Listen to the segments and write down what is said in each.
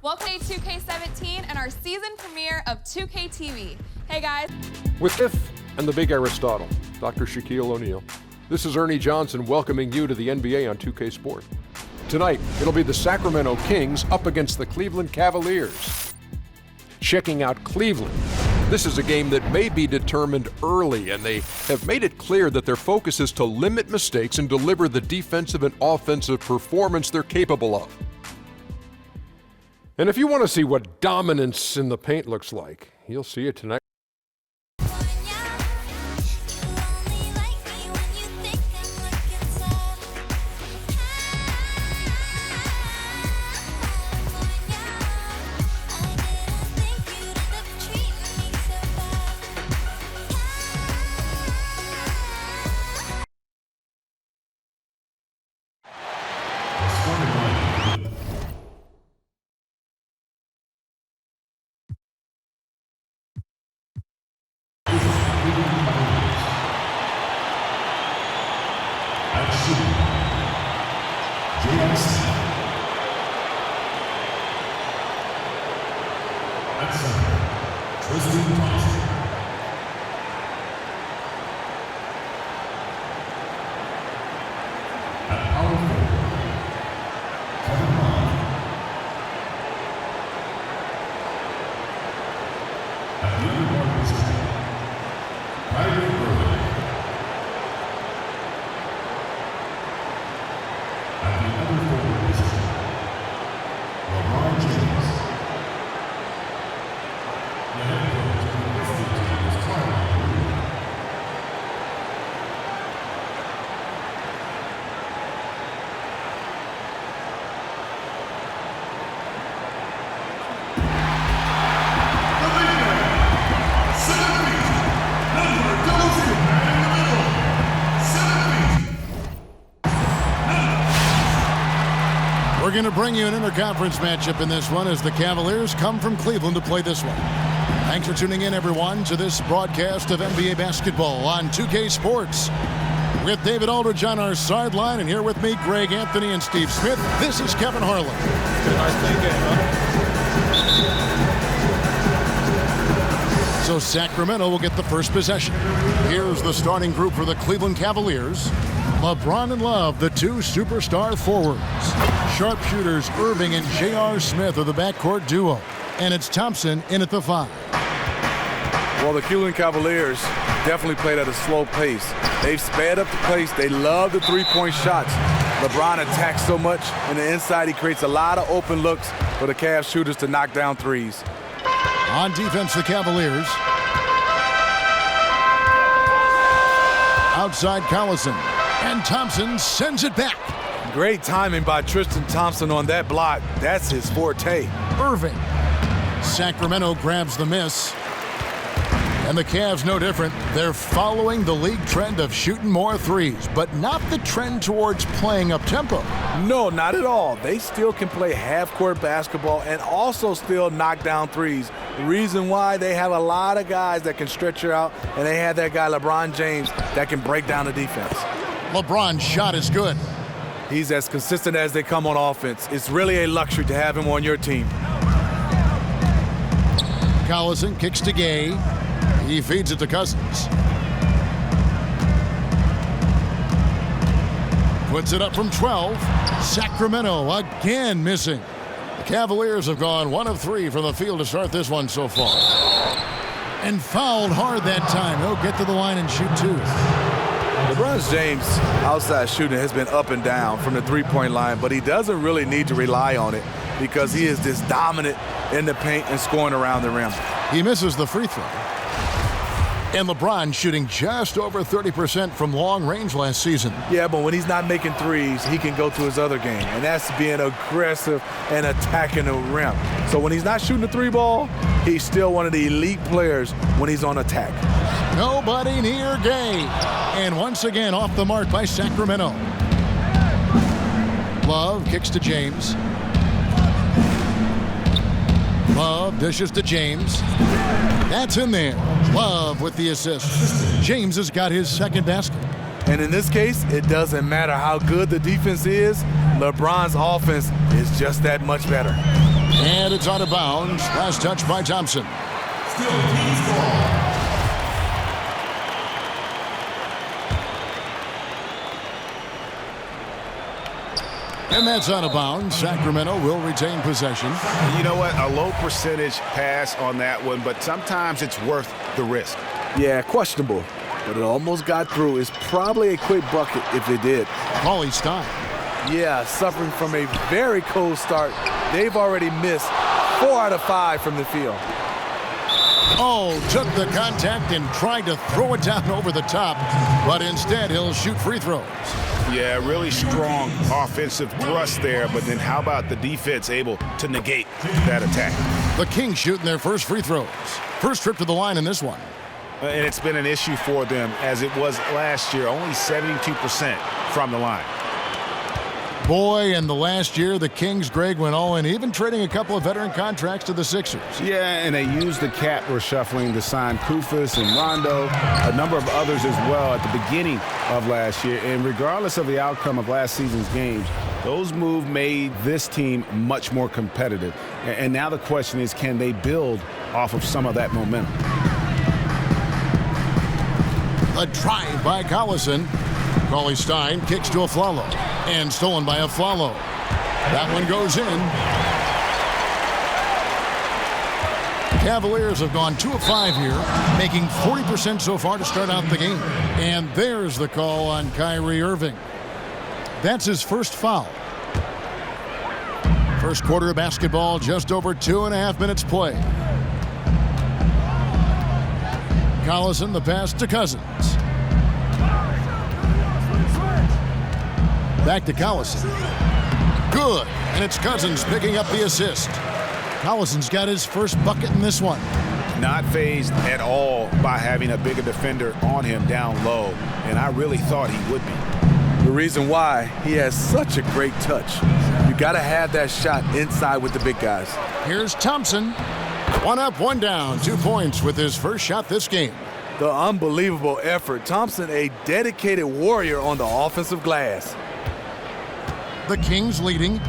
Welcome to 2K17 and our season premiere of 2K TV. Hey guys. With If and the Big Aristotle, Dr. Shaquille O'Neal. This is Ernie Johnson welcoming you to the NBA on 2K Sport. Tonight, it'll be the Sacramento Kings up against the Cleveland Cavaliers. Checking out Cleveland. This is a game that may be determined early, and they have made it clear that their focus is to limit mistakes and deliver the defensive and offensive performance they're capable of. And if you want to see what dominance in the paint looks like, you'll see it tonight. We're going to bring you an interconference matchup in this one as the Cavaliers come from Cleveland to play this one. Thanks for tuning in, everyone, to this broadcast of NBA basketball on 2K Sports. With David Aldridge on our sideline, and here with me, Greg Anthony and Steve Smith, this is Kevin Harlan. So Sacramento will get the first possession. Here's the starting group for the Cleveland Cavaliers. LeBron and Love, the two superstar forwards. Sharpshooters Irving and J.R. Smith are the backcourt duo. And it's Thompson in at the 5. Well, the Cleveland Cavaliers definitely played at a slow pace. They've sped up the pace. They love the three-point shots. LeBron attacks so much in the inside. He creates a lot of open looks for the Cavs shooters to knock down threes. On defense, the Cavaliers. Outside Collison. And Thompson sends it back. Great timing by Tristan Thompson on that block. That's his forte. Irving. Sacramento grabs the miss. And the Cavs no different. They're following the league trend of shooting more threes, but not the trend towards playing up-tempo. No, not at all. They still can play half-court basketball and also still knock down threes. The reason why, they have a lot of guys that can stretch you out, and they have that guy LeBron James that can break down the defense. LeBron's shot is good. He's as consistent as they come on offense. It's really a luxury to have him on your team. Collison kicks to Gay. He feeds it to Cousins. Puts it up from 12. Sacramento again missing. The Cavaliers have gone 1 of 3 from the field to start this one so far. And fouled hard that time. He'll get to the line and shoot 2. LeBron James' outside shooting has been up and down from the three-point line, but he doesn't really need to rely on it because he is this dominant in the paint and scoring around the rim. He misses the free throw. And LeBron shooting just over 30% from long range last season. Yeah, but when he's not making threes, he can go to his other game, and that's being aggressive and attacking the rim. So when he's not shooting the three ball, he's still one of the elite players when he's on attack. Nobody near Gay. And once again off the mark by Sacramento. Love kicks to James. Love dishes to James. That's in there. Love with the assist. James has got his second basket. And in this case, it doesn't matter how good the defense is. LeBron's offense is just that much better. And it's out of bounds. Last touch by Thompson. Still Kings ball. And that's out of bounds. Sacramento will retain possession. You know what? A low percentage pass on that one, but sometimes it's worth the risk. Yeah, questionable, but it almost got through. It's probably a quick bucket if it did. Cauley Stein. Yeah, suffering from a very cold start. They've already missed 4 out of 5 from the field. Oh, took the contact and tried to throw it down over the top, but instead he'll shoot free throws. Yeah, really strong offensive thrust there, but then how about the defense able to negate that attack? The Kings shooting their first free throws. First trip to the line in this one. And it's been an issue for them as it was last year, only 72% from the line. Boy, in the last year, the Kings, Greg, went all in, even trading a couple of veteran contracts to the Sixers. Yeah, and they used the cap reshuffling to sign Kufus and Rondo, a number of others as well at the beginning of last year. And regardless of the outcome of last season's games, those moves made this team much more competitive. And now the question is, can they build off of some of that momentum? A drive by Collison. Cauley Stein kicks to Afflalo. And stolen by Afflalo. That one goes in. Cavaliers have gone 2 of 5 here, making 40% so far to start out the game. And there's the call on Kyrie Irving. That's his first foul. First quarter of basketball, just over 2.5 minutes play. Collison, the pass to Cousins. Back to Collison. Good. And it's Cousins picking up the assist. Collison's got his first bucket in this one. Not fazed at all by having a bigger defender on him down low. And I really thought he would be. The reason why, he has such a great touch. You got to have that shot inside with the big guys. Here's Thompson. 1 up, 1 down. 2 points with his first shot this game. The unbelievable effort. Thompson, a dedicated warrior on the offensive glass. The Kings leading.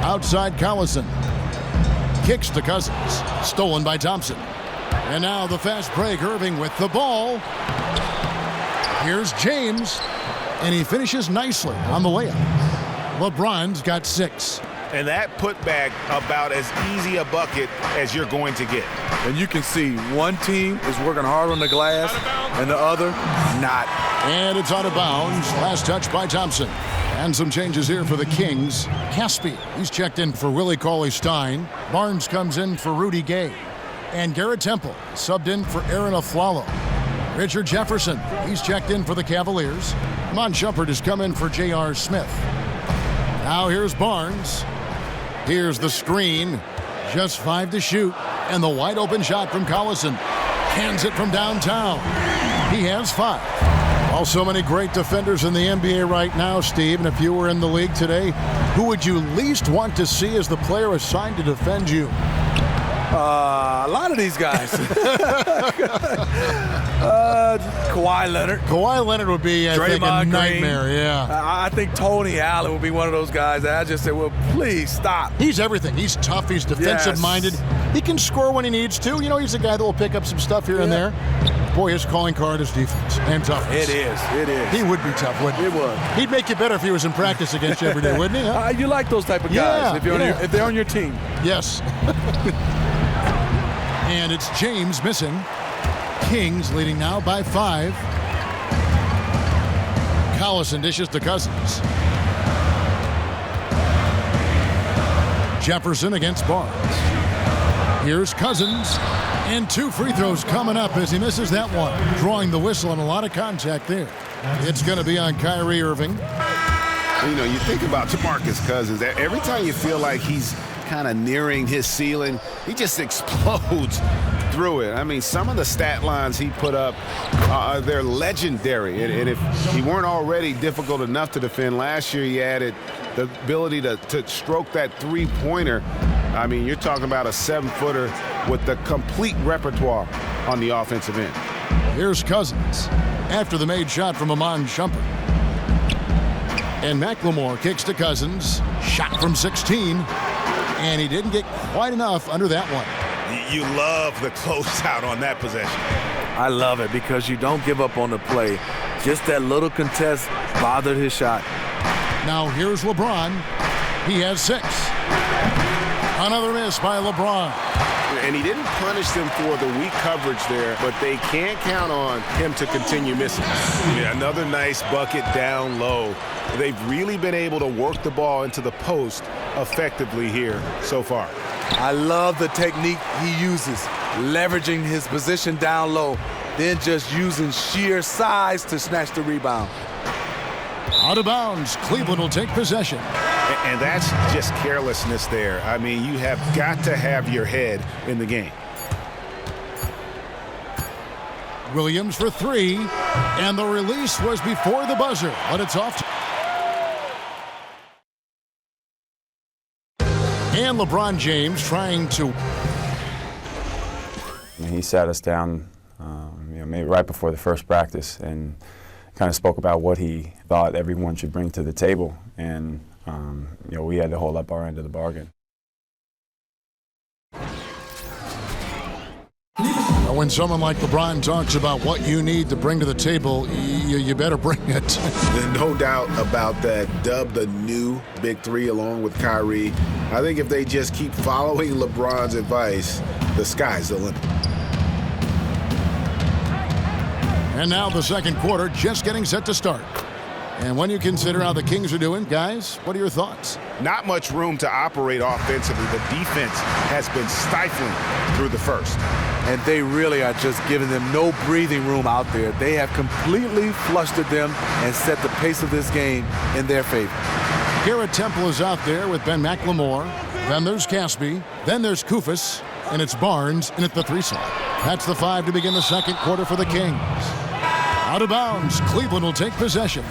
Outside Collison. Kicks to Cousins. Stolen by Thompson. And now the fast break. Irving with the ball. Here's James. And he finishes nicely on the layup. LeBron's got 6. And that putback about as easy a bucket as you're going to get. And you can see one team is working hard on the glass and the other not. And it's out of bounds. Last touch by Thompson. And some changes here for the Kings. Caspi, he's checked in for Willie Cauley-Stein. Barnes comes in for Rudy Gay. And Garrett Temple subbed in for Aaron Afflalo. Richard Jefferson, he's checked in for the Cavaliers. Mon Shumpert has come in for J.R. Smith. Now here's Barnes. Here's the screen. Just 5 to shoot. And the wide open shot from Collison. Hands it from downtown. He has 5. Well, so many great defenders in the NBA right now, Steve. And if you were in the league today, who would you least want to see as the player assigned to defend you? A lot of these guys. Kawhi Leonard. Kawhi Leonard would be, I think, a nightmare. Green. Yeah. I think Tony Allen would be one of those guys that I just said, well, please stop. He's everything. He's tough. He's defensive-minded. He can score when he needs to. You know, he's a guy that will pick up some stuff here and there. Boy, his calling card is defense and toughness. It is. It is. He would be tough, wouldn't he? It would. He'd make you better if he was in practice against you every day, wouldn't he? Huh? You like those type of guys if they're on your team. Yes. And it's James missing. Kings leading now by 5. Collison dishes to Cousins. Jefferson against Barnes. Here's Cousins. And 2 free throws coming up as he misses that one. Drawing the whistle and a lot of contact there. It's going to be on Kyrie Irving. You know, you think about DeMarcus Cousins. Every time you feel like he's kind of nearing his ceiling, he just explodes through it. I mean, some of the stat lines he put up, they're legendary. And if he weren't already difficult enough to defend last year, he added the ability to stroke that three-pointer. I mean, you're talking about a 7-footer with the complete repertoire on the offensive end. Here's Cousins after the made shot from Iman Shumpert. And McLemore kicks to Cousins. Shot from 16. And he didn't get quite enough under that one. You love the closeout on that possession. I love it because you don't give up on the play. Just that little contest bothered his shot. Now here's LeBron. He has 6. Another miss by LeBron. And he didn't punish them for the weak coverage there, but they can't count on him to continue missing. Yeah, another nice bucket down low. They've really been able to work the ball into the post effectively here so far. I love the technique he uses, leveraging his position down low, then just using sheer size to snatch the rebound. Out of bounds. Cleveland will take possession. And that's just carelessness there. I mean, you have got to have your head in the game. Williams for 3. And the release was before the buzzer, but it's off. And LeBron James trying to. He sat us down maybe right before the first practice and kind of spoke about what he thought everyone should bring to the table. And we had to hold up our end of the bargain. When someone like LeBron talks about what you need to bring to the table, you better bring it. There's no doubt about that. Dubbed the new Big Three along with Kyrie. I think if they just keep following LeBron's advice, the sky's the limit. And now the second quarter just getting set to start. And when you consider how the Kings are doing, guys, what are your thoughts? Not much room to operate offensively. The defense has been stifling through the first. And they really are just giving them no breathing room out there. They have completely flustered them and set the pace of this game in their favor. Garrett Temple is out there with Ben McLemore. Then there's Caspi. Then there's Koufos. And it's Barnes in at the 3 slot. That's the 5 to begin the second quarter for the Kings. Out of bounds. Cleveland will take possession.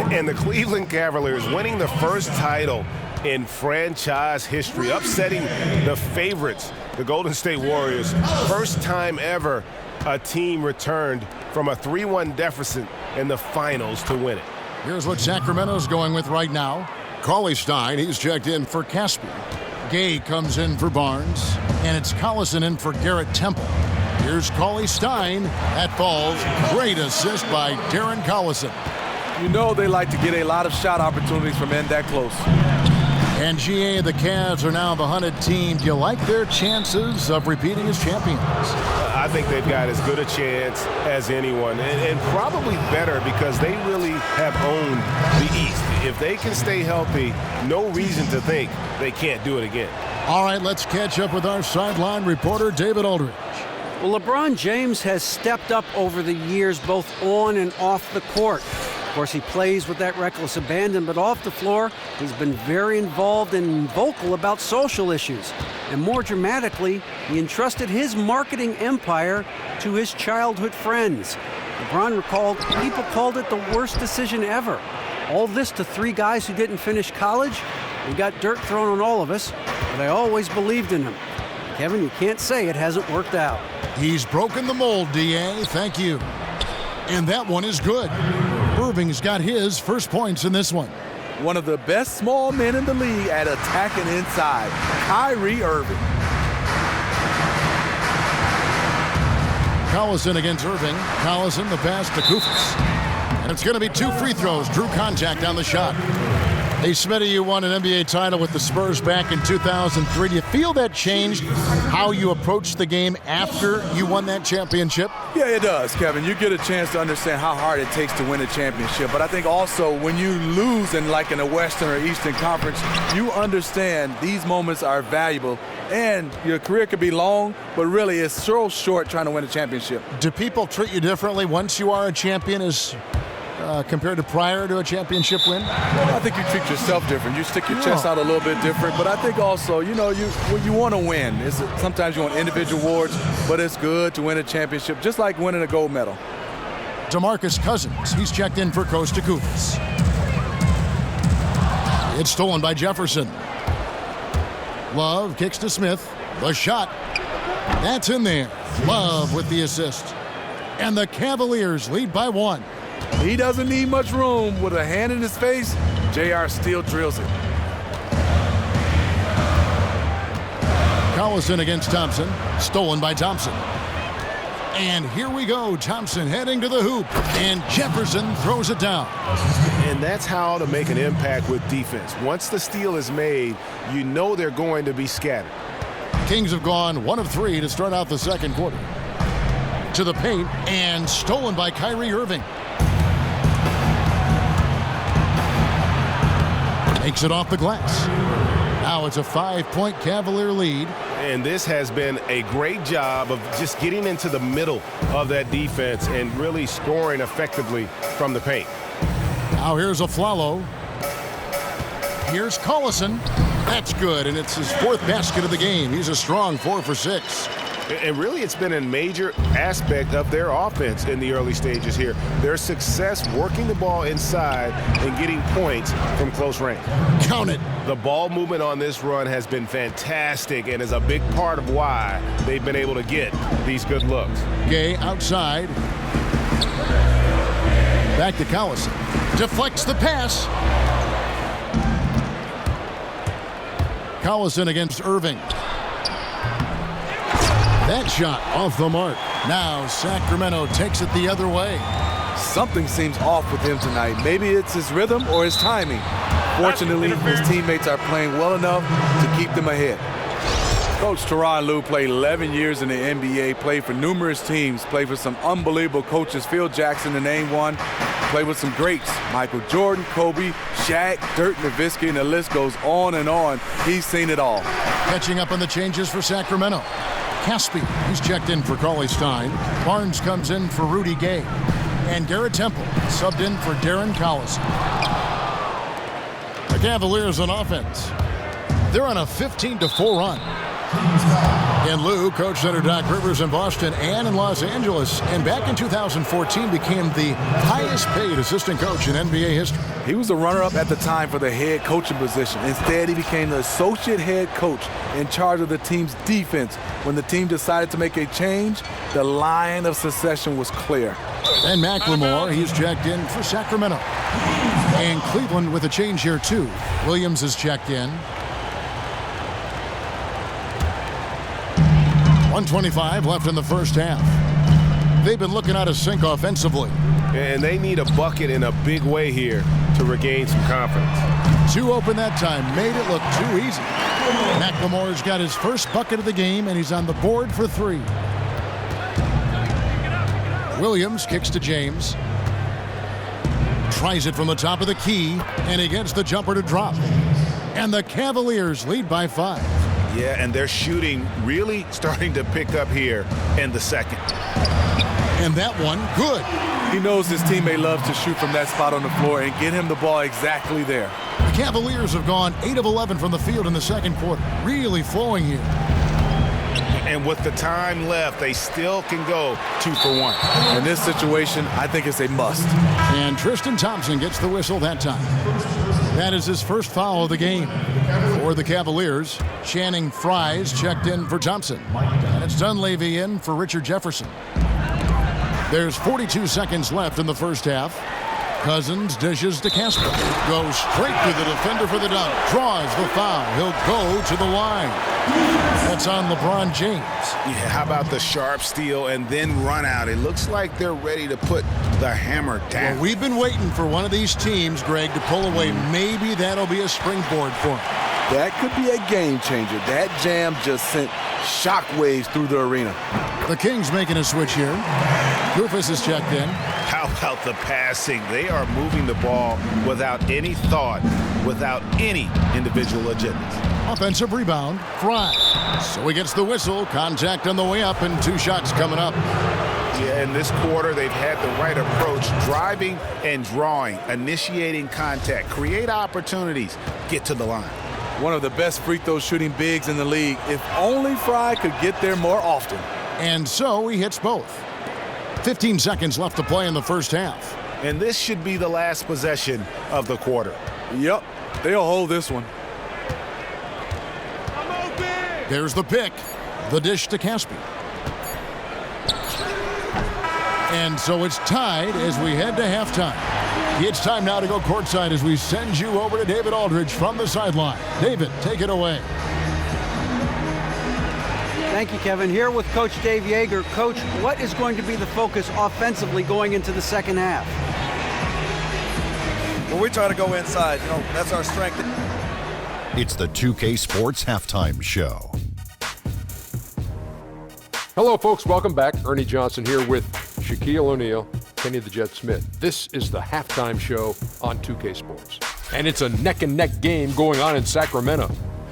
And the Cleveland Cavaliers winning the first title in franchise history, upsetting the favorites, the Golden State Warriors. First time ever a team returned from a 3-1 deficit in the finals to win it. Here's what Sacramento's going with right now. Cauley-Stein, he's checked in for Caspi. Gay comes in for Barnes. And it's Collison in for Garrett Temple. Here's Cauley-Stein. That falls. Great assist by Darren Collison. You know they like to get a lot of shot opportunities from in that close. And GA, the Cavs are now the hunted team. Do you like their chances of repeating as champions? I think they've got as good a chance as anyone, and probably better because they really have owned the East. If they can stay healthy, no reason to think they can't do it again. All right, let's catch up with our sideline reporter, David Aldridge. Well, LeBron James has stepped up over the years, both on and off the court. Of course, he plays with that reckless abandon, but off the floor, he's been very involved and vocal about social issues. And more dramatically, he entrusted his marketing empire to his childhood friends. LeBron recalled people called it the worst decision ever. All this to 3 guys who didn't finish college. We got dirt thrown on all of us, but I always believed in him. Kevin, you can't say it hasn't worked out. He's broken the mold, D.A. Thank you. And that one is good. Irving's got his first points in this one. One of the best small men in the league at attacking inside, Kyrie Irving. Collison against Irving. Collison, the pass to Koufos. And it's going to be 2 free throws. Drew contact on the shot. Hey, Smitty, you won an NBA title with the Spurs back in 2003. Do you feel that changed how you approached the game after you won that championship? Yeah, it does, Kevin. You get a chance to understand how hard it takes to win a championship. But I think also when you lose in a Western or Eastern Conference, you understand these moments are valuable. And your career could be long, but really it's so short trying to win a championship. Do people treat you differently once you are a champion as compared to prior to a championship win? Well, I think you treat yourself different. You stick your chest out a little bit different. But I think also, you want to win. Sometimes you want individual awards, but it's good to win a championship, just like winning a gold medal. DeMarcus Cousins, he's checked in for Kosta Koufos. It's stolen by Jefferson. Love kicks to Smith. The shot. That's in there. Love with the assist. And the Cavaliers lead by 1. He doesn't need much room. With a hand in his face, JR still drills it. Collison against Thompson. Stolen by Thompson. And here we go. Thompson heading to the hoop. And Jefferson throws it down. And that's how to make an impact with defense. Once the steal is made, you know they're going to be scattered. Kings have gone 1 of 3 to start out the second quarter. To the paint, and stolen by Kyrie Irving. Takes it off the glass. Now it's a 5-point Cavalier lead. And this has been a great job of just getting into the middle of that defense and really scoring effectively from the paint. Now here's Afflalo. Here's Collison. That's good, and it's his 4th basket of the game. He's a strong 4 for 6. And really, it's been a major aspect of their offense in the early stages here. Their success working the ball inside and getting points from close range. Count it. The ball movement on this run has been fantastic and is a big part of why they've been able to get these good looks. Gay outside. Back to Collison. Deflects the pass. Collison against Irving. That shot off the mark. Now Sacramento takes it the other way. Something seems off with him tonight. Maybe it's his rhythm or his timing. Fortunately, his teammates are playing well enough to keep them ahead. Coach Tyronn Lue played 11 years in the NBA, played for numerous teams, played for some unbelievable coaches. Phil Jackson, to name one, played with some greats. Michael Jordan, Kobe, Shaq, Dirk Nowitzki, and the list goes on and on. He's seen it all. Catching up on the changes for Sacramento. Caspi, he's checked in for Cauley Stein. Barnes comes in for Rudy Gay. And Garrett Temple subbed in for Darren Collison. The Cavaliers on offense. They're on a 15-4 run. And Lue coached under Doc Rivers in Boston and in Los Angeles, and back in 2014 became the highest paid assistant coach in NBA history. He was the runner-up at the time for the head coaching position. Instead, he became the associate head coach in charge of the team's defense. When the team decided to make a change, the line of succession was clear. And McLemore, he's checked in for Sacramento. And Cleveland with a change here too. Williams is checked in. 1:25 left in the first half. They've been looking out of sync offensively. And they need a bucket in a big way here to regain some confidence. 2 open that time, made it look too easy. McLemore's got his first bucket of the game, and he's on the board for 3. Williams kicks to James. Tries it from the top of the key, and he gets the jumper to drop. And the Cavaliers lead by 5. Yeah, and their shooting really starting to pick up here in the second. And that one, good. He knows his teammate loves to shoot from that spot on the floor and get him the ball exactly there. The Cavaliers have gone 8 of 11 from the field in the second quarter. Really flowing here. And with the time left, they still can go 2 for 1. In this situation, I think it's a must. And Tristan Thompson gets the whistle that time. That is his first foul of the game. For the Cavaliers, Channing Frye's checked in for Thompson. And it's Dunleavy in for Richard Jefferson. There's 42 seconds left in the first half. Cousins dishes to Casper. Goes straight to the defender for the dunk. Draws the foul. He'll go to the line. That's on LeBron James. Yeah, how about the sharp steal and then run out? It looks like they're ready to put the hammer down. Well, we've been waiting for one of these teams, Greg, to pull away. Maybe that'll be a springboard for them. That could be a game changer. That jam just sent shockwaves through the arena. The Kings making a switch here. Rufus is checked in. How about the passing? They are moving the ball without any thought, without any individual agendas. Offensive rebound, Fry. So he gets the whistle. Contact on the way up and 2 shots coming up. Yeah, in this quarter, they've had the right approach, driving and drawing, initiating contact, create opportunities, get to the line. One of the best free throw shooting bigs in the league. If only Fry could get there more often. And so he hits both. 15 seconds left to play in the first half. And this should be the last possession of the quarter. Yep, they'll hold this one. There's the pick. The dish to Caspi. And so it's tied as we head to halftime. It's time now to go courtside as we send you over to David Aldridge from the sideline. David, take it away. Thank you, Kevin. Here with Coach Dave Joerger. Coach, what is going to be the focus offensively going into the second half? Well, we try to go inside. That's our strength. It's the 2K Sports Halftime Show. Hello, folks. Welcome back. Ernie Johnson here with Shaquille O'Neal, Kenny the Jet Smith. This is the halftime show on 2K Sports. And it's a neck-and-neck game going on in Sacramento.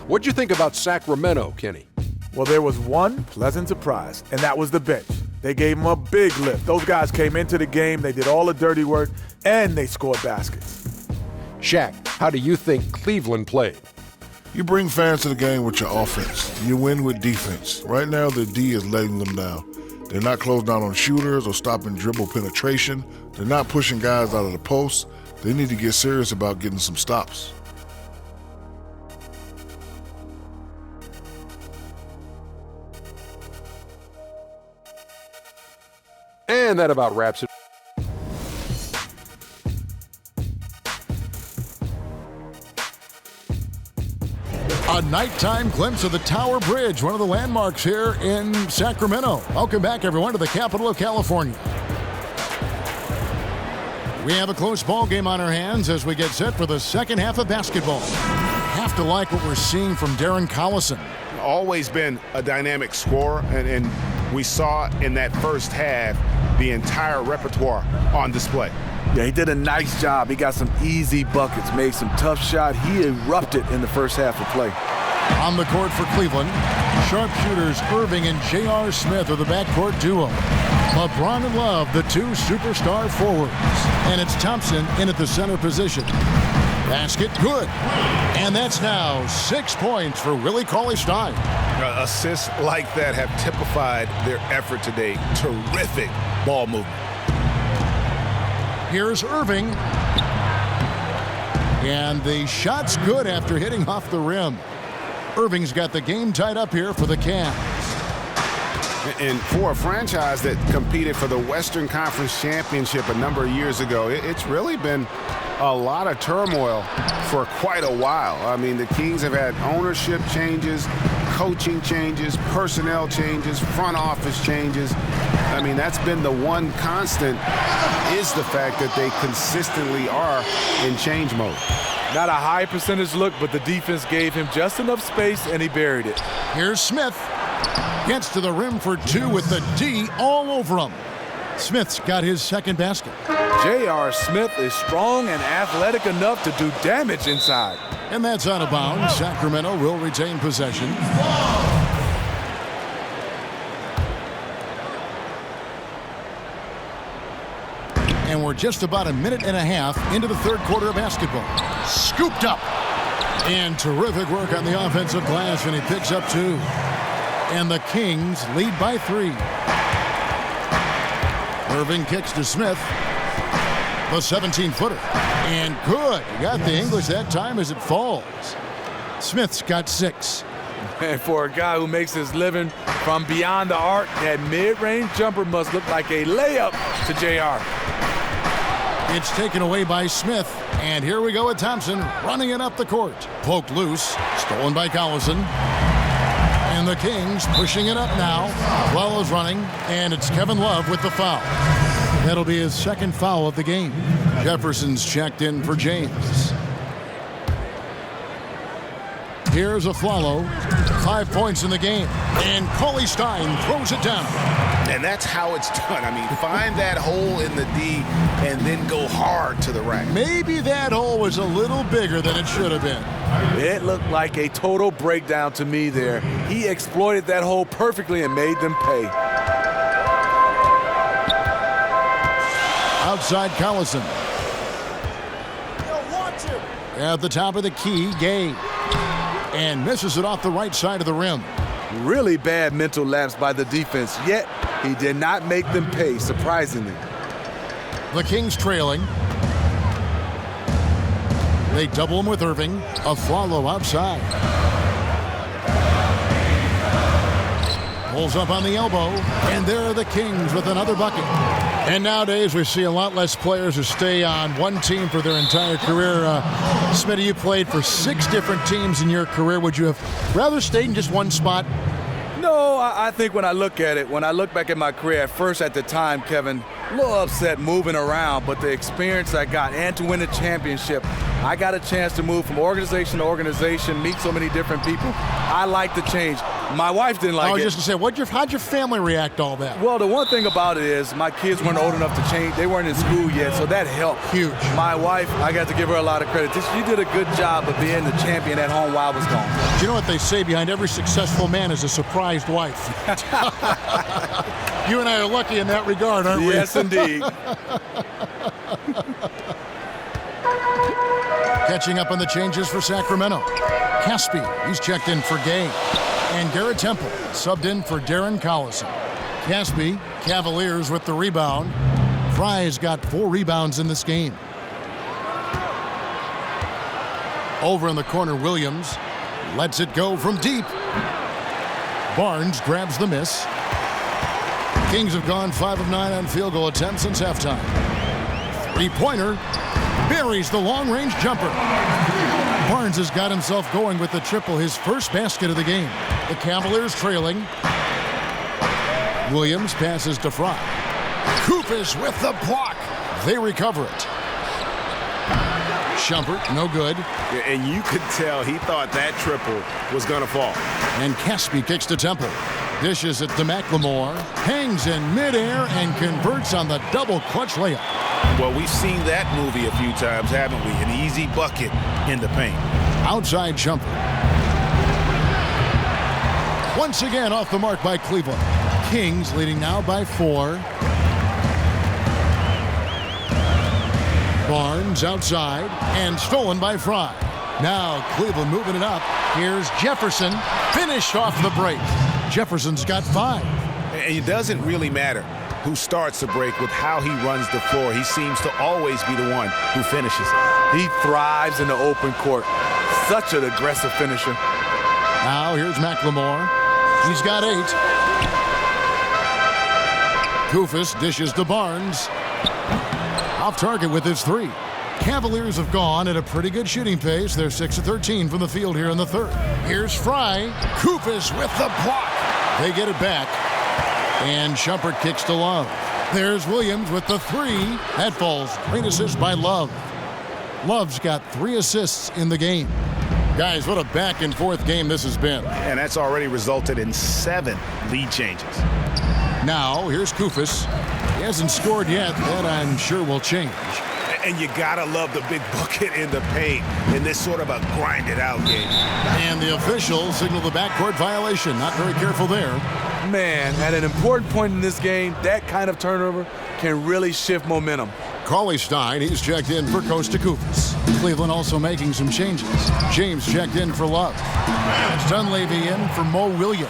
What'd you think about Sacramento, Kenny? Well, there was one pleasant surprise, and that was the bench. They gave them a big lift. Those guys came into the game, they did all the dirty work, and they scored baskets. Shaq, how do you think Cleveland played? You bring fans to the game with your offense. You win with defense. Right now, the D is letting them down. They're not closing down on shooters or stopping dribble penetration. They're not pushing guys out of the post. They need to get serious about getting some stops. And that about wraps it. A nighttime glimpse of the Tower Bridge, one of the landmarks here in Sacramento. Welcome back, everyone, to the capital of California. We have a close ball game on our hands as we get set for the second half of basketball. Have to like what we're seeing from Darren Collison. Always been a dynamic scorer, and we saw in that first half the entire repertoire on display. Yeah, he did a nice job. He got some easy buckets, made some tough shots. He erupted in the first half of play. On the court for Cleveland, sharpshooters Irving and J.R. Smith are the backcourt duo. LeBron and Love, the two superstar forwards. And it's Thompson in at the center position. Basket good. And that's now 6 points for Willie Cauley-Stein. Assists like that have typified their effort today. Terrific ball movement. Here's Irving. And the shot's good after hitting off the rim. Irving's got the game tied up here for the Cavs. And for a franchise that competed for the Western Conference Championship a number of years ago, it's really been a lot of turmoil for quite a while. I mean, the Kings have had ownership changes, coaching changes, personnel changes, front office changes. I mean, that's been the one constant, is the fact that they consistently are in change mode. Not a high percentage look, but the defense gave him just enough space, and he buried it. Here's Smith. Gets to the rim for two with the D all over him. Smith's got his second basket. J.R. Smith is strong and athletic enough to do damage inside. And that's out of bounds. Sacramento will retain possession. And we're just about a minute and a half into the third quarter of basketball. Scooped up. And terrific work on the offensive glass, and he picks up two. And the Kings lead by 3. Irving kicks to Smith. The 17-footer. And good. He got the English that time as it falls. Smith's got 6. And for a guy who makes his living from beyond the arc, that mid-range jumper must look like a layup to JR. It's taken away by Smith. And here we go with Thompson running it up the court. Poked loose. Stolen by Collison. And the Kings pushing it up now. Wells running. And it's Kevin Love with the foul. That'll be his second foul of the game. Jefferson's checked in for James. Here's Afflalo. 5 points in the game. And Cauley-Stein throws it down. And that's how it's done. I mean, find that hole in the D and then go hard to the rack. Maybe that hole was a little bigger than it should have been. It looked like a total breakdown to me there. He exploited that hole perfectly and made them pay. Outside Collison. At the top of the key, Gay. And misses it off the right side of the rim. Really bad mental lapse by the defense, yet he did not make them pay, surprisingly. The Kings trailing. They double him with Irving. Afflalo outside. Pulls up on the elbow. And there are the Kings with another bucket. And nowadays we see a lot less players who stay on one team for their entire career. Smitty, you played for 6 different teams in your career. Would you have rather stayed in just one spot? No, I think when I look back at my career, at first at the time, Kevin, a little upset moving around, but the experience I got and to win a championship, I got a chance to move from organization to organization, meet so many different people. I like the change. My wife didn't like it. I was just going to say, how'd your family react to all that? Well, the one thing about it is my kids weren't old enough to change. They weren't in school yet, so that helped. Huge. My wife, I got to give her a lot of credit. She did a good job of being the champion at home while I was gone. Do you know what they say? Behind every successful man is a surprised wife. You and I are lucky in that regard, aren't we? Yes, indeed. Catching up on the changes for Sacramento. Caspi, he's checked in for Gay. And Garrett Temple subbed in for Darren Collison. Caspi, Cavaliers with the rebound. Fry's got 4 rebounds in this game. Over in the corner, Williams lets it go from deep. Barnes grabs the miss. Kings have gone 5 of 9 on field goal attempts since halftime. 3-pointer buries the long-range jumper. Barnes has got himself going with the triple, his first basket of the game. The Cavaliers trailing. Williams passes to Fry. Koufos with the block. They recover it. Shumpert, no good. Yeah, and you could tell he thought that triple was going to fall. And Caspi kicks to Temple. Dishes it to McLemore. Hangs in midair and converts on the double clutch layup. Well, we've seen that movie a few times, haven't we? An easy bucket in the paint. Outside Shumpert. Once again off the mark by Cleveland. Kings leading now by 4. Barnes outside and stolen by Fry. Now Cleveland moving it up. Here's Jefferson. Finished off the break. Jefferson's got 5. And it doesn't really matter who starts the break with how he runs the floor. He seems to always be the one who finishes. He thrives in the open court. Such an aggressive finisher. Now here's McLemore. He's got 8. Koufos dishes to Barnes. Off target with his 3. Cavaliers have gone at a pretty good shooting pace. They're 6 of 13 from the field here in the third. Here's Fry. Koufos with the block. They get it back. And Shumpert kicks to Love. There's Williams with the 3. That falls. Great assist by Love. Love's got 3 assists in the game. Guys, what a back and forth game this has been. And that's already resulted in 7 lead changes. Now, here's Koufos. He hasn't scored yet. That I'm sure will change. And you gotta love the big bucket in the paint in this sort of a grinded-out game. And the officials signal the backcourt violation. Not very careful there. Man, at an important point in this game, that kind of turnover can really shift momentum. Cauley-Stein, he's checked in for Kosta Koufos. Cleveland also making some changes. James checked in for Love. Dunleavy in for Mo Williams.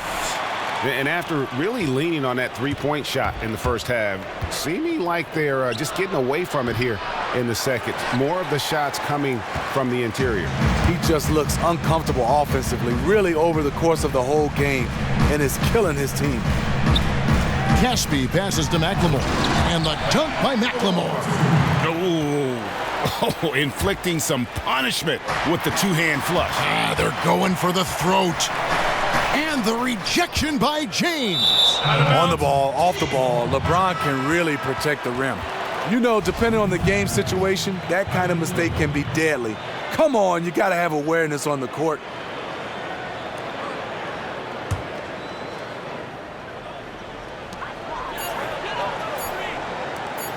And after really leaning on that 3-point shot in the first half, seeming like they're just getting away from it here in the second. More of the shots coming from the interior. He just looks uncomfortable offensively, really over the course of the whole game, and is killing his team. Caspi passes to McLemore, and the dunk by McLemore. Oh, inflicting some punishment with the 2-hand flush. They're going for the throat. And the rejection by James. On the ball, off the ball, LeBron can really protect the rim. You know, depending on the game situation, that kind of mistake can be deadly. Come on, you got to have awareness on the court.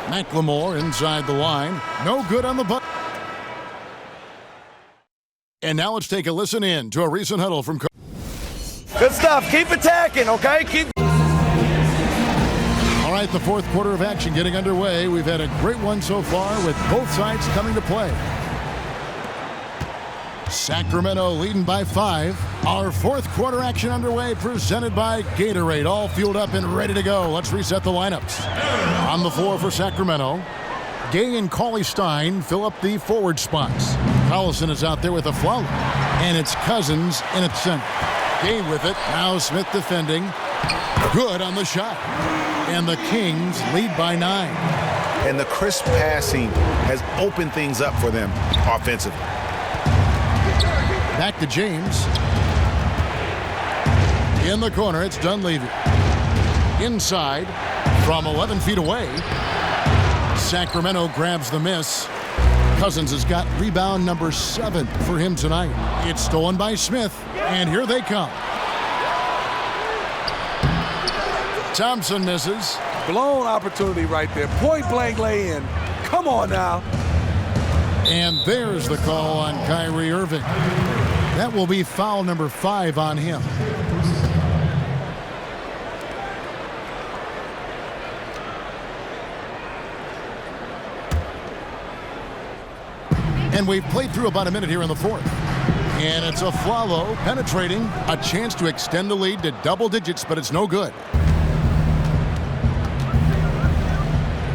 McLemore inside the line. No good on the button. And now let's take a listen in to a recent huddle from Coach. Good stuff. Keep attacking, okay? All right, the fourth quarter of action getting underway. We've had a great one so far with both sides coming to play. Sacramento leading by 5. Our fourth quarter action underway presented by Gatorade. All fueled up and ready to go. Let's reset the lineups. On the floor for Sacramento, Gay and Cauley-Stein fill up the forward spots. Collison is out there with a foul, and it's Cousins in at center. Gay with it. Now Smith defending. Good on the shot. And the Kings lead by 9. And the crisp passing has opened things up for them offensively. Back to James. In the corner, it's Dunleavy. Inside, from 11 feet away, Sacramento grabs the miss. Cousins has got rebound number 7 for him tonight. It's stolen by Smith, and here they come. Thompson misses. Blown opportunity right there. Point blank lay in. Come on now. And there's the call on Kyrie Irving. That will be foul number 5 on him. And we've played through about a minute here in the fourth. And it's Afflalo penetrating. A chance to extend the lead to double digits, but it's no good.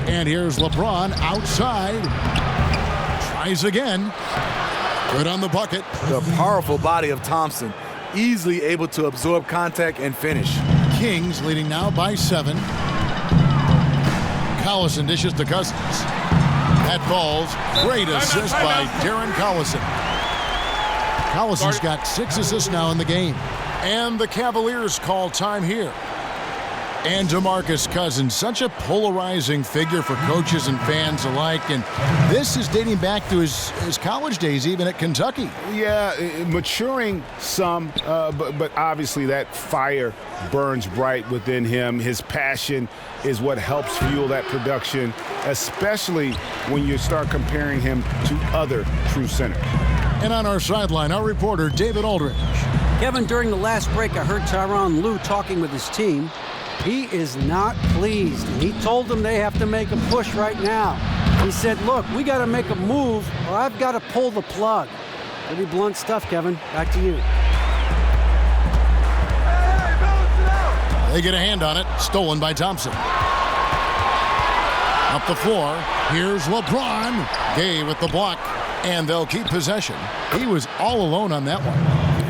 And here's LeBron outside. Tries again. Good on the bucket. The powerful body of Thompson. Easily able to absorb contact and finish. Kings leading now by 7. Collison dishes to Cousins. That falls. Great assist by Darren Collison. Collison's got 6 assists now in the game. And the Cavaliers call time here. And DeMarcus Cousins, such a polarizing figure for coaches and fans alike. And this is dating back to his college days, even at Kentucky. Yeah, maturing some, but obviously that fire burns bright within him. His passion is what helps fuel that production, especially when you start comparing him to other true centers. And on our sideline, our reporter, David Aldridge. Kevin, during the last break, I heard Tyronn Lue talking with his team. He is not pleased. He told them they have to make a push right now. He said, look, we got to make a move or I've got to pull the plug. Pretty blunt stuff, Kevin. Back to you. They get a hand on it. Stolen by Thompson. Up the floor. Here's LeBron. Gay with the block. And they'll keep possession. He was all alone on that one.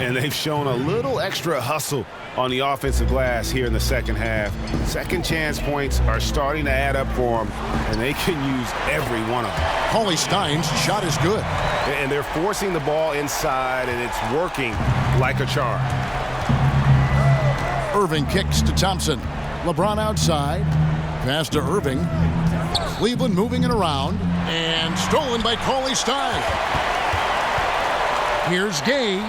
And they've shown a little extra hustle on the offensive glass here in the second half. Second chance points are starting to add up for them, and they can use every one of them. Cauley-Stein's shot is good. And they're forcing the ball inside, and it's working like a charm. Irving kicks to Thompson. LeBron outside. Pass to Irving. Cleveland moving it around. And stolen by Cauley-Stein. Here's Gay.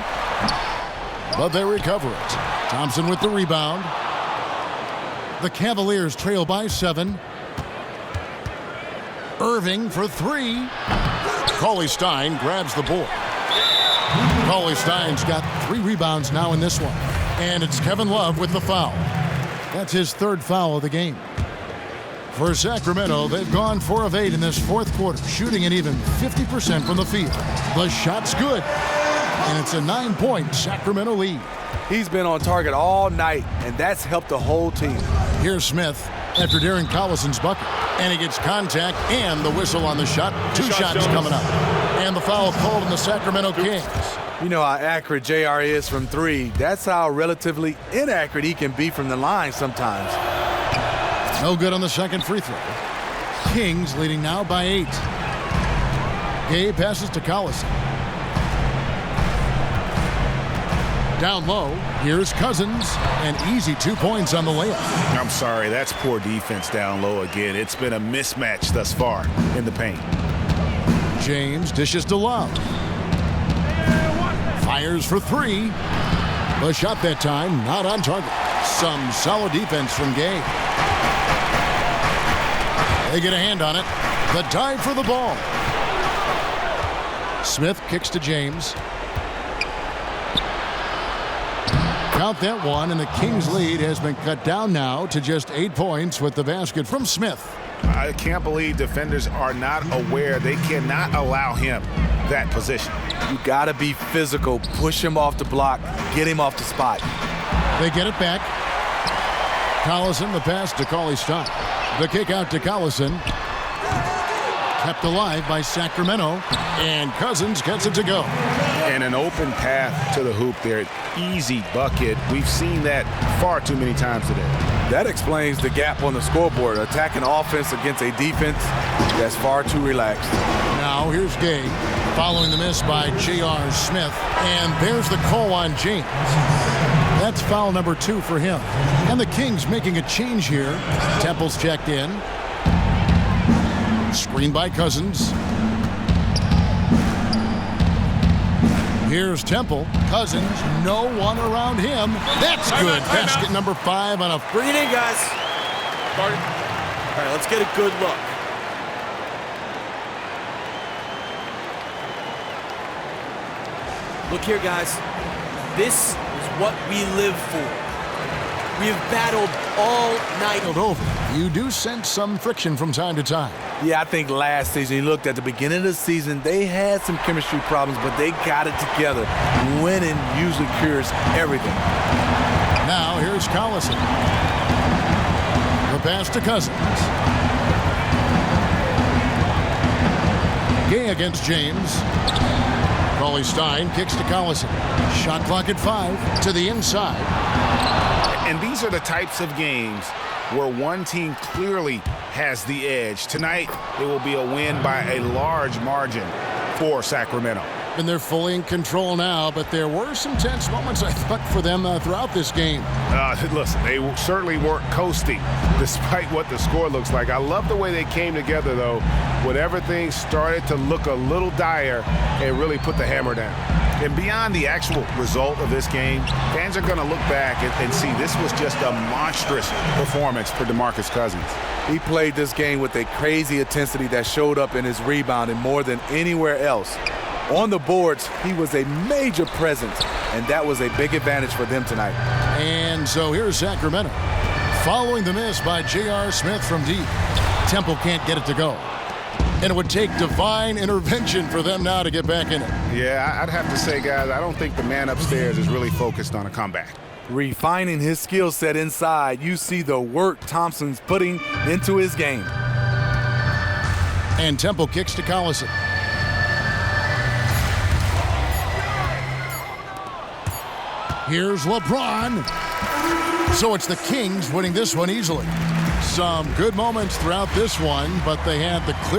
But they recover it. Thompson with the rebound. The Cavaliers trail by 7. Irving for 3. Cauley-Stein grabs the board. Cauley-Stein's got 3 rebounds now in this one. And it's Kevin Love with the foul. That's his 3rd foul of the game. For Sacramento, they've gone 4 of 8 in this fourth quarter, shooting an even 50% from the field. The shot's good. And it's a 9-point Sacramento lead. He's been on target all night, and that's helped the whole team. Here's Smith after Darren Collison's bucket. And he gets contact and the whistle on the shot. 2 shots coming up. And the foul called on the Sacramento Kings. You know how accurate JR is from 3. That's how relatively inaccurate he can be from the line sometimes. No good on the second free throw. Kings leading now by 8. Gay passes to Collison. Down low, here's Cousins. An easy 2 points on the layup. I'm sorry, that's poor defense down low again. It's been a mismatch thus far in the paint. James dishes to Love. Fires for 3. The shot that time not on target. Some solid defense from Gay. They get a hand on it. The dive for the ball. Smith kicks to James. Count that one, and the Kings' lead has been cut down now to just 8 points with the basket from Smith. I can't believe defenders are not aware. They cannot allow him that position. You got to be physical. Push him off the block. Get him off the spot. They get it back. Collison, the pass to Cauley-Stein. The kick out to Collison. Kept alive by Sacramento. And Cousins gets it to go. And an open path to the hoop there. Easy bucket. We've seen that far too many times today. That explains the gap on the scoreboard, attacking offense against a defense that's far too relaxed. Now here's Gay following the miss by J.R. Smith, and there's the call on James. That's foul number 2 for him. And the Kings making a change here. Temple's checked in. Screen by Cousins. Here's Temple. Cousins, no one around him. That's good. Basket number 5 on a... Bring it in, guys. All right, let's get a good look. Look here, guys. This is what we live for. We have battled all night. Over. You do sense some friction from time to time. Yeah, I think last season, you looked at the beginning of the season, they had some chemistry problems, but they got it together. Winning usually cures everything. Now here's Collison. The pass to Cousins. Gay against James. Cauley Stein kicks to Collison. Shot clock at 5 to the inside. And these are the types of games where one team clearly has the edge. Tonight, it will be a win by a large margin for Sacramento. And they're fully in control now, but there were some tense moments, I thought, for them throughout this game. Listen, they certainly weren't coasting, despite what the score looks like. I love the way they came together, though, when everything started to look a little dire and really put the hammer down. And beyond the actual result of this game, fans are going to look back and see this was just a monstrous performance for DeMarcus Cousins. He played this game with a crazy intensity that showed up in his rebounding more than anywhere else. On the boards, he was a major presence, and that was a big advantage for them tonight. And so here's Sacramento. Following the miss by J.R. Smith from deep. Temple can't get it to go. And it would take divine intervention for them now to get back in it. Yeah, I'd have to say, guys, I don't think the man upstairs is really focused on a comeback. Refining his skill set inside, you see the work Thompson's putting into his game. And Temple kicks to Collison. Here's LeBron. So it's the Kings winning this one easily. Some good moments throughout this one, but they had the clear